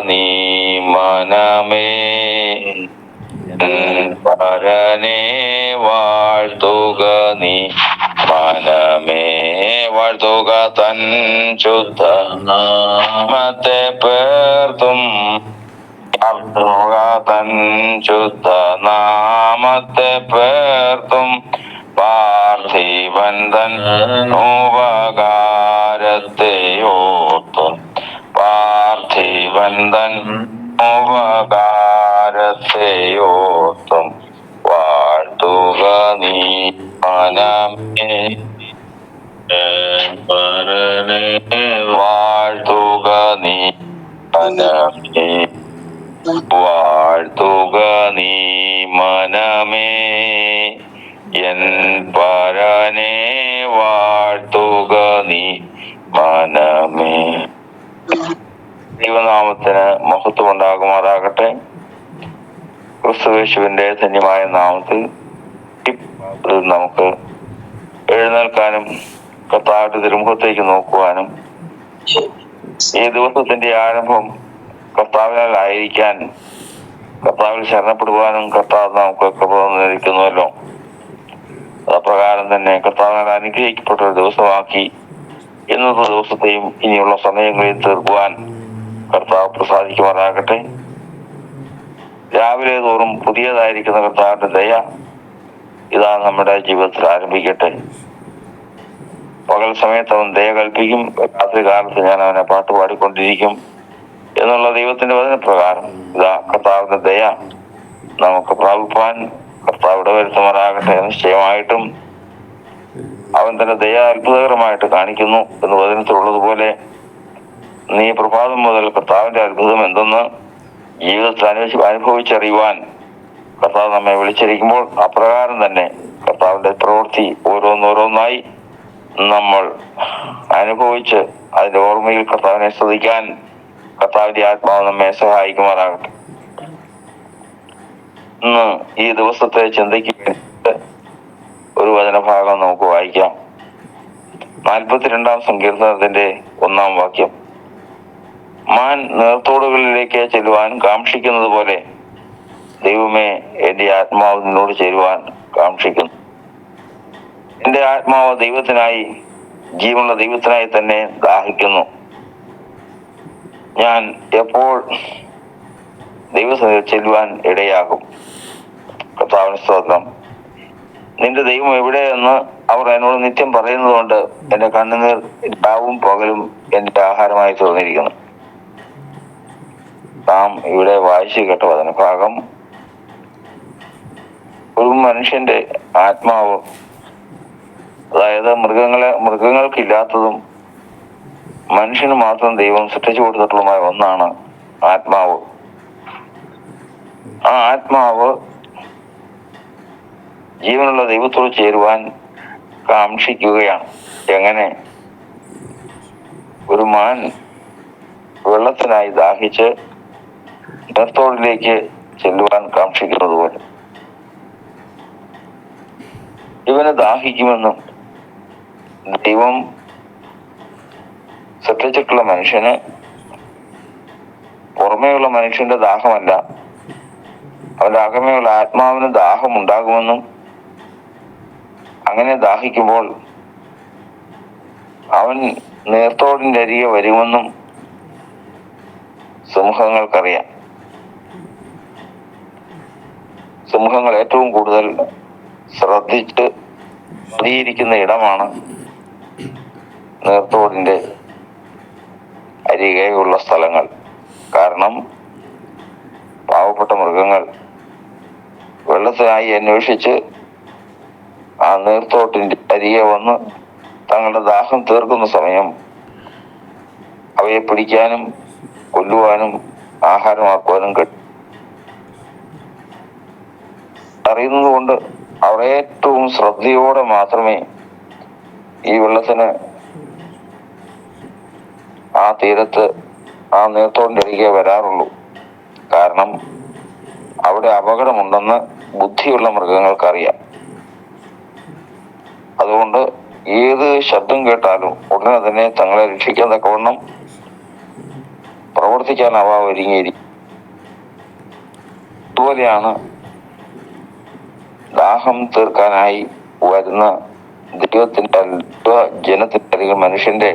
നീ മനമേ, പരനെ വാഴ്ത്തുക നീ മനമേ, വാഴ്ത്തുക തൻ ശുദ്ധ നാമത്തെ പേർത്തും, വാഴ്ത്തുക തൻ ശുദ്ധ നാമത്തെ പേർത്തും, പാർത്ഥിവൻ തൻ ഉപകാരത്തെ ഓർത്തും, പാർത്ഥിവൻ തൻ ഉപകാരത്തെ ഓർത്തും, വാഴ്ത്തുക നീ മനമേ, പരനെ വാഴ്ത്തുക നീ മനമേ, വാഴ്ത്തുക നീ മനമേ, എൻ പരനെ വാഴ്ത്തുക നീ മനമേ. ദൈവനാമത്തിന് മഹത്വം ഉണ്ടാകുമാറാകട്ടെ. ക്രിസ്തുയേശുവിന്റെ ധന്യമായ നാമത്തിൽ നമുക്ക് എഴുന്നേൽക്കാനും കർത്താവിന്റെ തിരുമുഖത്തേക്ക് നോക്കുവാനും ഈ ദിവസത്തിന്റെ ആരംഭം കർത്താവിനാൽ ആയിരിക്കാൻ, കർത്താവിൽ ശരണപ്പെടുവാനും കർത്താവ് നമുക്ക് കൃപ തന്നിരിക്കുന്നുവല്ലോ. അപ്രകാരം തന്നെ കർത്താവിനാൽ അനുഗ്രഹിക്കപ്പെട്ട ഒരു ദിവസമാക്കി ഇന്നത്തെ ദിവസത്തെയും ഇനിയുള്ള സമയങ്ങളിൽ തീർക്കുവാൻ കർത്താവ് പ്രസാദിക്കുമാറാകട്ടെ. രാവിലെ തോറും പുതിയതായിരിക്കുന്ന കർത്താവിന്റെ ദയ ഇതാ നമ്മുടെ ജീവിതത്തിൽ ആരംഭിക്കട്ടെ. പകൽ സമയത്ത് അവൻ ദയ കൽപ്പിക്കും, രാത്രി കാലത്ത് ഞാൻ അവനെ പാട്ട് പാടിക്കൊണ്ടിരിക്കും എന്നുള്ള ദൈവത്തിന്റെ വചനപ്രകാരം ഇതാ കർത്താവിന്റെ ദയ നമുക്ക് പ്രാപിപ്പാൻ കർത്താവ് ഇടവരുത്തുമാറാകട്ടെ. നിശ്ചയമായിട്ടും അവൻ തന്റെ ദയ അത്ഭുതകരമായിട്ട് കാണിക്കുന്നു എന്ന് വചനത്തിലുള്ളതുപോലെ നീ പ്രഭാതം മുതൽ കർത്താവിന്റെ അത്ഭുതം എന്തെന്ന് ജീവിതത്തിൽ അനുഭവിച്ചറിയുവാൻ കർത്താവ് നമ്മെ വിളിച്ചിരിക്കുമ്പോൾ അപ്രകാരം തന്നെ കർത്താവിന്റെ പ്രവൃത്തി ഓരോന്നോരോന്നായി നമ്മൾ അനുഭവിച്ച് അതിന്റെ ഓർമ്മയിൽ കർത്താവിനെ സ്തുതിക്കാൻ കർത്താവിന്റെ ആത്മാവ് നമ്മെ സഹായിക്കുമാറാകട്ടെ. ഇന്ന് ഈ ദിവസത്തെ ചിന്തയ്ക്ക് ഒരു വചനഭാഗം നമുക്ക് വായിക്കാം. 42-ാം സങ്കീർത്തനത്തിന്റെ 1-ാം വാക്യം. മാൻ നേർത്തോടുകളിലേക്ക് ചെല്ലുവാൻ കാക്ഷിക്കുന്നത് പോലെ ദൈവമേ, എന്റെ ആത്മാവ് നിന്നോട് ചേരുവാൻ കാക്ഷിക്കുന്നു. എന്റെ ആത്മാവ് ദൈവത്തിനായി, ജീവനുള്ള ദൈവത്തിനായി തന്നെ ദാഹിക്കുന്നു. ഞാൻ എപ്പോൾ ദൈവസന്നിധിയിൽ ചെല്ലുവാൻ ഇടയാകും? കർത്താവിന് സ്തോത്രം. നിന്റെ ദൈവം എവിടെയെന്ന് അവർ എന്നോട് നിത്യം പറയുന്നത് കൊണ്ട് എന്റെ കണ്ണുനീർ രാവും പകലും എന്റെ ആഹാരമായി തീർന്നിരിക്കുന്നു. നാം ഇവിടെ വായിച്ചു കേട്ട വചനഭാഗം ഒരു മനുഷ്യന്റെ ആത്മാവ്, അതായത് മൃഗങ്ങൾക്കില്ലാത്തതും മനുഷ്യന് മാത്രം ദൈവം സൃഷ്ടിച്ചു കൊടുത്തിട്ടുള്ളതുമായ ഒന്നാണ് ആത്മാവ്. ആ ആത്മാവ് ജീവനുള്ള ദൈവത്തോട് ചേരുവാൻ കാക്ഷിക്കുകയാണ്. എങ്ങനെ? ഒരു മാൻ വെള്ളത്തിനായി ദാഹിച്ച് നേർത്തോടിലേക്ക് ചെല്ലുവാൻ കാക്ഷിക്കുന്നത് പോലെ ഇവന് ദാഹിക്കുമെന്നും ദൈവം സൃഷ്ടിച്ചിട്ടുള്ള മനുഷ്യന് പുറമേയുള്ള മനുഷ്യന്റെ ദാഹമല്ല, അവന്റെ അകമേയുള്ള ആത്മാവിന് ദാഹം ഉണ്ടാകുമെന്നും അങ്ങനെ ദാഹിക്കുമ്പോൾ അവൻ നേർത്തോടിന്റെ അരികെ വരുമെന്നും സിംഹങ്ങൾക്കറിയാം. സിംഹങ്ങൾ ഏറ്റവും കൂടുതൽ ശ്രദ്ധിച്ച് പതിയിരിക്കുന്ന ഇടമാണ് നേർത്തോടിന്റെ അരികെയുള്ള സ്ഥലങ്ങൾ. കാരണം പാവപ്പെട്ട മൃഗങ്ങൾ വെള്ളത്തിനായി അന്വേഷിച്ച് ആ നീർത്തോട്ടിന്റെ അരികെ വന്ന് തങ്ങളുടെ ദാഹം തീർക്കുന്ന സമയം അവയെ പിടിക്കാനും കൊല്ലുവാനും ആഹാരമാക്കുവാനും അറിയുന്നത് കൊണ്ട് അവർ ഏറ്റവും ശ്രദ്ധയോടെ മാത്രമേ ഈ വെള്ളത്തിന് ആ തീരത്ത് ആ നീർത്തോടിന്റെ അരികെ വരാറുള്ളൂ. കാരണം അവിടെ അപകടമുണ്ടെന്ന് ബുദ്ധിയുള്ള മൃഗങ്ങൾക്കറിയാം. അതുകൊണ്ട് ഏത് ശബ്ദം കേട്ടാലും ഉടനെ തന്നെ തങ്ങളെ രക്ഷിക്കാൻ തക്കവണ്ണം പ്രവർത്തിക്കാൻ അവ ഒരുങ്ങിയിരിക്കും. അതുപോലെയാണ് ദാഹം തീർക്കാനായി വരുന്ന ദൈവത്തിന്റെ ജനത്തിന്റെ അല്ലെങ്കിൽ മനുഷ്യന്റെ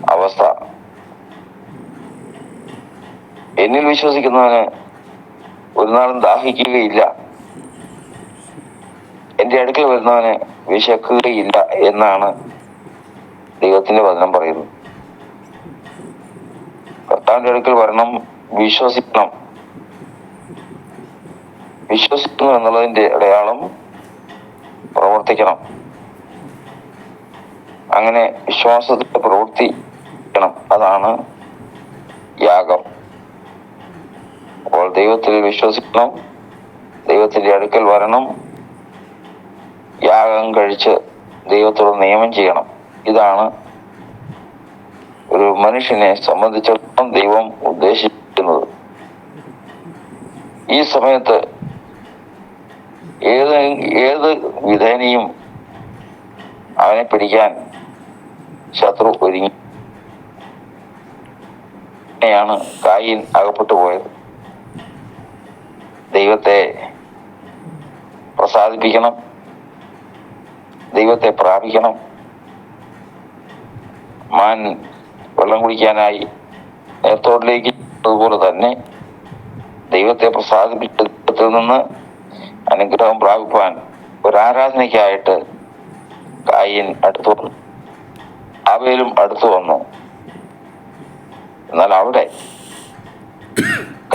അവസ്ഥ. എന്നിൽ വിശ്വസിക്കുന്നവന് ഒരു നാളും ദാഹിക്കുകയില്ല, എന്റെ അടുക്കൽ വരുന്നവന് വിശക്കുകയില്ല എന്നാണ് ദൈവത്തിന്റെ വചനം പറയുന്നത്. കർത്താവിന്റെ അടുക്കൽ വരണം, വിശ്വസിക്കണം. വിശ്വസിക്കുന്നു എന്നുള്ളതിന്റെ അടയാളം പ്രവർത്തിക്കണം. അങ്ങനെ വിശ്വാസത്തിന്റെ പ്രവർത്തിക്കണം. അതാണ് യാഗം. അപ്പോൾ ദൈവത്തിൽ വിശ്വസിക്കണം, ദൈവത്തിന്റെ അടുക്കൽ വരണം, യാഗം കഴിച്ച് ദൈവത്തോട് നിയമം ചെയ്യണം. ഇതാണ് ഒരു മനുഷ്യനെ സംബന്ധിച്ചിടത്തോളം ദൈവം ഉദ്ദേശിക്കുന്നത്. ഈ സമയത്ത് ഏത് വിധേനയും അവനെ പിടിക്കാൻ ശത്രു ഒരുങ്ങി. ാണ് കായീൻ അകപ്പെട്ടു പോയത്. ദൈവത്തെ പ്രസാദിപ്പിക്കണം, ദൈവത്തെ പ്രാപിക്കണം. മാൻ വെള്ളം കുടിക്കാനായി നേർത്തോട്ടിലേക്ക് അതുപോലെ തന്നെ ദൈവത്തെ പ്രസാദിപ്പിച്ച ദൈവത്തിൽ നിന്ന് അനുഗ്രഹം പ്രാപിപ്പാൻ ഒരാരാധനയ്ക്കായിട്ട് കായീൻ അടുത്തു വന്നു, ആബേലും അടുത്തു വന്നു. എന്നാൽ അവിടെ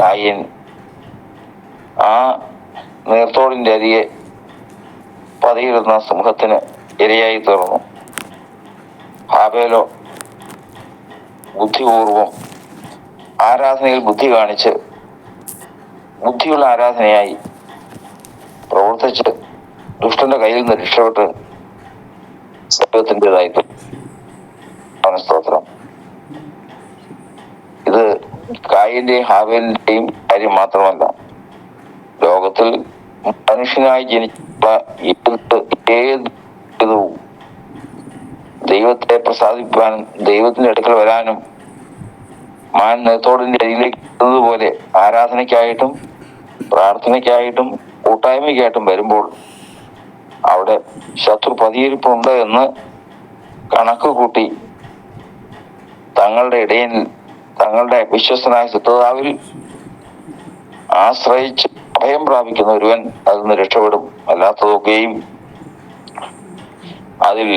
കായീൻ ആ നീർത്തോടിന്റെ അരികെ പതിയിരുന്ന സിംഹത്തിന് ഇരയായി തീർന്നു. ഹാബേലോ ബുദ്ധിപൂർവം ആരാധനയിൽ ബുദ്ധി കാണിച്ച് ബുദ്ധിയുള്ള ആരാധനയായി പ്രവർത്തിച്ച് ദുഷ്ടന്റെ കയ്യിൽ നിന്ന് രക്ഷപ്പെട്ട് ദൈവത്തിൻ്റെതായി സ്തോത്രം. ഇത് കായീന്റെയും ഹാബേലിന്റെയും കാര്യം മാത്രമല്ല, ലോകത്തിൽ മനുഷ്യനായി ജനിച്ചുള്ള ഏത് വിധവും ദൈവത്തെ പ്രസാദിപ്പാനും ദൈവത്തിന്റെ അടുക്കൽ വരാനും മാൻ നേത്തോടിന്റെ അരിയിലേക്ക് എത്തുന്നതുപോലെ ആരാധനയ്ക്കായിട്ടും പ്രാർത്ഥനയ്ക്കായിട്ടും കൂട്ടായ്മയ്ക്കായിട്ടും വരുമ്പോൾ അവിടെ ശത്രു പതിയിരിപ്പുണ്ട് എന്ന് കണക്ക് കൂട്ടി തങ്ങളുടെ ഇടയിൽ തങ്ങളുടെ വിശ്വസ്തനായ സിദ്ധതാവിൽ ആശ്രയിച്ച് ഭയം പ്രാപിക്കുന്ന ഒരുവൻ അതിൽ നിന്ന് രക്ഷപ്പെടും. അല്ലാത്തതൊക്കെയും അതിൽ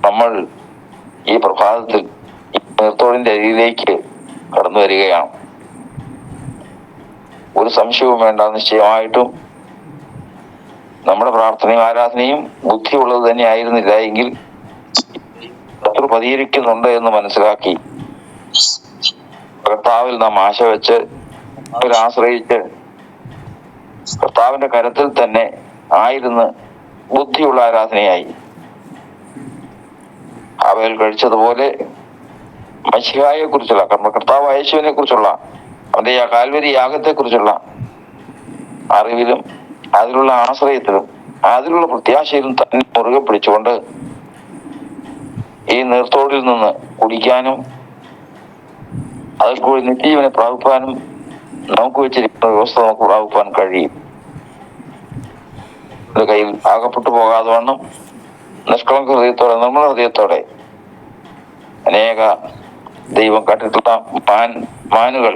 നമ്മൾ ഈ പ്രഭാതത്തിൽ ഈ നീർത്തോടിന്റെ അരിയിലേക്ക് കടന്നു വരികയാണ്. ഒരു സംശയവും വേണ്ട, നിശ്ചയമായിട്ടും നമ്മുടെ പ്രാർത്ഥനയും ആരാധനയും ബുദ്ധിയുള്ളത് തന്നെ ആയിരുന്നില്ല എങ്കിൽ ശത്രു പതിയിരിക്കുന്നുണ്ട് എന്ന് മനസ്സിലാക്കി കർത്താവിൽ നാം ആശ വെച്ച് ആശ്രയിച്ച് കർത്താവിന്റെ കരത്തിൽ തന്നെ ആയിരുന്ന് ബുദ്ധിയുള്ള ആരാധനയായി ഹാബേൽ കഴിച്ചതുപോലെ മശിഹായെ കുറിച്ചുള്ള കർത്താവ് യേശുവിനെ കുറിച്ചുള്ള അവന്റെ കാൽവരി യാഗത്തെ കുറിച്ചുള്ള അറിവിലും അതിലുള്ള ആശ്രയത്തിലും അതിലുള്ള പ്രത്യാശയിലും തന്നെ മുറുകെ പിടിച്ചുകൊണ്ട് ഈ നീർത്തോടിൽ നിന്ന് കുടിക്കാനും അതിൽ കൂടി നിത്യജീവനെ പ്രാപിപ്പാനും നമുക്ക് വെച്ചിരിക്കുന്ന വ്യവസ്ഥ നമുക്ക് പ്രാപിപ്പാൻ കഴിയും. കയ്യിൽ ആകപ്പെട്ടു പോകാതെ വണ്ണം നിഷ്കളങ്ക ഹൃദയത്തോടെ നിർമ്മല ഹൃദയത്തോടെ അനേക ദൈവം കണ്ടിട്ടുള്ള മാനുകൾ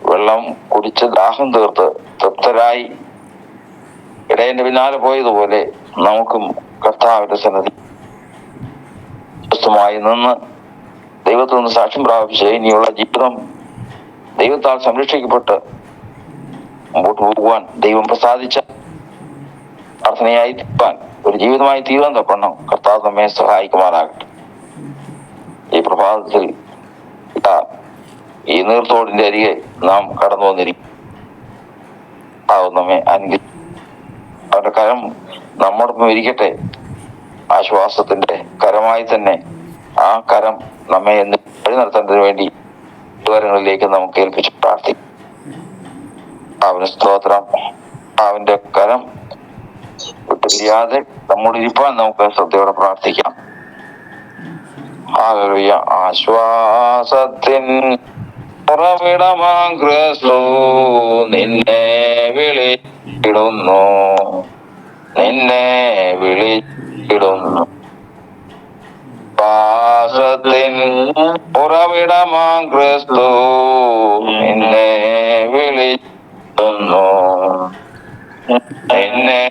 വെള്ളം കുടിച്ച് ദാഹം തീർത്ത് തൃപ്തരായി ഇടയന്റെ പിന്നാലെ പോയതുപോലെ നമുക്കും കർത്താവിന്റെ സന്നിധി സ്വസ്ഥമായി നിന്ന് ദൈവത്തിൽ നിന്ന് സാക്ഷ്യം പ്രാപിച്ച് ഇനിയുള്ള ജീവിതം ദൈവത്താൽ സംരക്ഷിക്കപ്പെട്ട് മുമ്പോട്ട് പോകുവാൻ ദൈവം പ്രസാദിച്ച പ്രാർത്ഥനയായി തീർപ്പാൻ ഒരു ജീവിതമായി തീരാൻ തക്കണം കർത്താവ് നമ്മെ സഹായിക്കുമാറാകട്ടെ. ഈ പ്രഭാതത്തിൽ ഈ നീർത്തോടിന്റെ അരികെ നാം കടന്നു വന്നിരിക്കും. നമ്മെ അവരുടെ കരം നമ്മോടൊപ്പം ഇരിക്കട്ടെ. ആശ്വാസത്തിന്റെ കരമായി തന്നെ ആ കരം നമ്മെ വഴി നടത്തേണ്ടതിന് വേണ്ടി വിവരങ്ങളിലേക്ക് നമുക്ക് ഏൽപ്പിച്ച് പ്രാർത്ഥിക്കും. അവന് സ്തോത്രം. അവന്റെ കരം വിട്ടുപിരിയാതെ നമ്മോട് ഇരിപ്പാൻ നമുക്ക് ശ്രദ്ധയോടെ പ്രാർത്ഥിക്കാം. ഹല്ലേലൂയ. ആശ്വാസത്തിൻ ഉറവിടമാം ക്രിസ്തു നിന്നെ വിളിച്ചിടുന്നു, നിന്നെ വിളിച്ചിടുന്നു. ശ്വാസത്തിൻ ഉറവിടമാം ക്രിസ്തു നിന്നെ വിളിച്ചിടുന്നു, നിന്നെ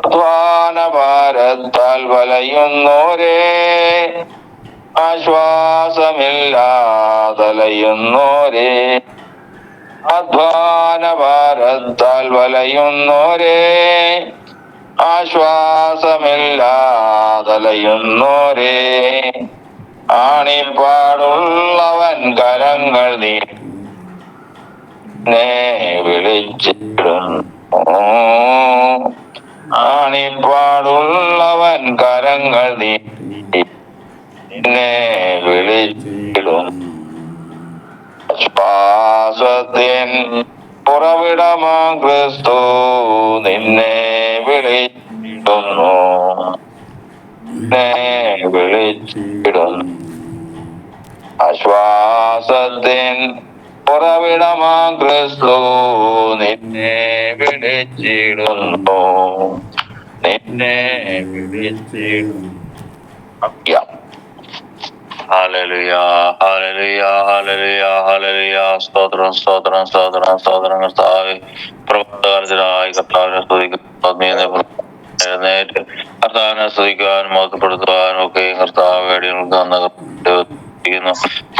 അധ്വാനഭാരത്താൽ വലയുന്നോരേ, ആശ്വാസമില്ലാതലയുന്നോരേ, അധ്വാനഭാരത്താൽ വലയുന്നോരേ, ആശ്വാസമില്ലാതലയുന്നോരേ, ആണിപ്പാടുള്ളവൻ കരങ്ങൾ നീ വിളിച്ചിടുന്നു, ആണിപ്പാടുള്ളവൻ കരങ്ങൾ നിന്നെ വിളിച്ചിടുന്നു. ശ്വാസത്തിൻ ഉറവിടമാം ക്രിസ്തു നിന്നെ വിളിച്ചിടുന്നു, നിന്നെ വിളിച്ചിടുന്നു. ആശ്വാസത്തിൻ ഉറവിടമാം ക്രിസ്തു നിന്നെ വിളിച്ചിടുന്നു, നിന്നെ വിളിച്ചിടുന്നു. Hallelujah, hallelujah, hallelujah, hallelujah. സ്തോത്രം, സ്തോത്രം, സ്തോത്രം, സ്തോത്രം. കർത്താവേ, പ്രഭാതകാലത്തിനായി കർത്താവിനെ സ്തുതിക്കുന്നു. എഴുന്നേറ്റ് കർത്താവിനെ സ്തുതിക്കാനും മഹത്വപ്പെടുത്തുവാനും ഒക്കെ കർത്താവ് അടിയങ്ങൾക്ക്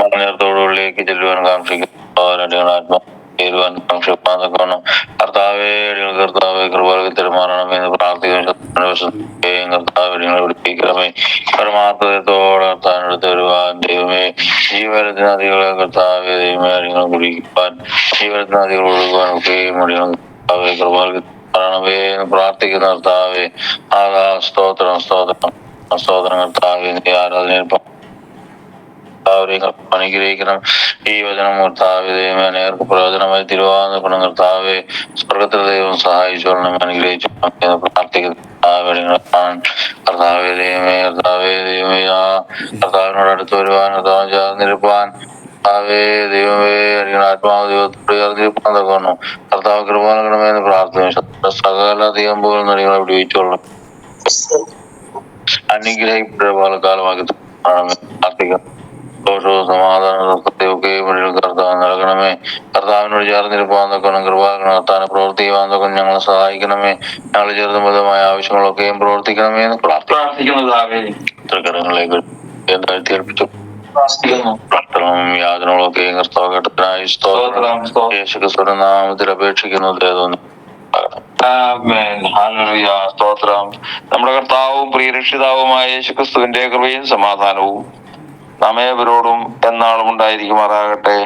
മരണത്തോടുള്ളിലേക്ക് ചെല്ലുവാൻ കാക്ഷിക്കുന്നു, ചേരുവാൻ കാക്ഷിപ്പാൻ കർത്താവെ അടിയങ്ങൾ കർത്താവെ കൃപകൾക്ക് തെരുമാറണമെന്ന് പ്രാർത്ഥിക്കുന്നു. കർത്താവ് പിടിപ്പിക്കണമേ, പരമാർത്ഥത്തോടെ കർത്താവിനടുത്ത് വരുവാൻ ദൈവമേ, ജീവനത്തിന് നദികളെ കർത്താവെ ദൈവമേ അടിയങ്ങൾ കുടിക്കുവാൻ, ജീവനത്തിന് നദികൾ ഒഴുകുവാൻ ഒക്കെയും അടിയങ്ങൾ കർത്താവെ കൃപകൾക്ക് ണമേ എന്ന് പ്രാർത്ഥിക്കുന്ന കർത്താവെ. സ്തോത്രം, സ്തോത്രം, സ്തോത്രം. കർത്താവെ ആരാധനയിൽ അനുഗ്രഹിക്കണം. ഈ വചനം കർത്താവെ ദൈവമേ അനേകർക്ക് പ്രയോജനമായി തിരുവാന്ന് ഗുണം കർത്താവെ സ്വർഗത്തിൽ ദൈവം സഹായിച്ചോളണം, അനുഗ്രഹിച്ചു പ്രാർത്ഥിക്കുന്നു. കർത്താവെ ദൈവമേ, കർത്താവെ ദൈവമേ, ആ കർത്താവിനോട് അടുത്ത് വരുവാൻ, കർത്താവ് ചേർന്നിരുപ്പാൻ കർത്താവേ ദൈവമേ ആത്മാവ് ദൈവത്തോട് ചേർന്നിരിപ്പാൻ തക്കോണം കർത്താവ് കൃപ നൽകണമെന്ന് പ്രാർത്ഥിക്കുന്നു. സകല തീയമ്പുകൾ നടികളെ വിടുവിച്ചോളണം, അനുഗ്രഹിക്കപ്പെട്ട കാലമാക്കി പ്രാർത്ഥിക്കുന്നു. ദോഷവും സമാധാനത്തെയൊക്കെയും കർത്താവ് നൽകണമേ. കർത്താവിനോട് ചേർന്നിരിപ്പാൻ തക്കണം, കൃപ കർത്താവിനെ പ്രവർത്തിക്കുവാൻ തക്കണം ഞങ്ങളെ സഹായിക്കണമേ. ഞങ്ങൾ ചെറുതും വലുതുമായ ആവശ്യങ്ങളൊക്കെയും പ്രവർത്തിക്കണമേ എന്ന് പ്രാർത്ഥിക്കുന്നതാകെ തൃക്കരങ്ങളിലേക്ക് ഏൽപ്പിച്ചു പ്രാർത്ഥനയും യാതനകളൊക്കെയും കർത്താവ് കേട്ടതിനായി സ്തോത്രം. യേശുക്രിസ്തുവിന്റെ നാമത്തിൽ അപേക്ഷിക്കുന്നു. സ്തോത്രം. നമ്മുടെ കർത്താവും പ്രിയരക്ഷിതാവുമായ യേശുക്രിസ്തുവിന്റെ കൃപയും സമാധാനവും നമ്മേവരോടും എന്നാളും ഉണ്ടായിരിക്കുമാറാകട്ടെ.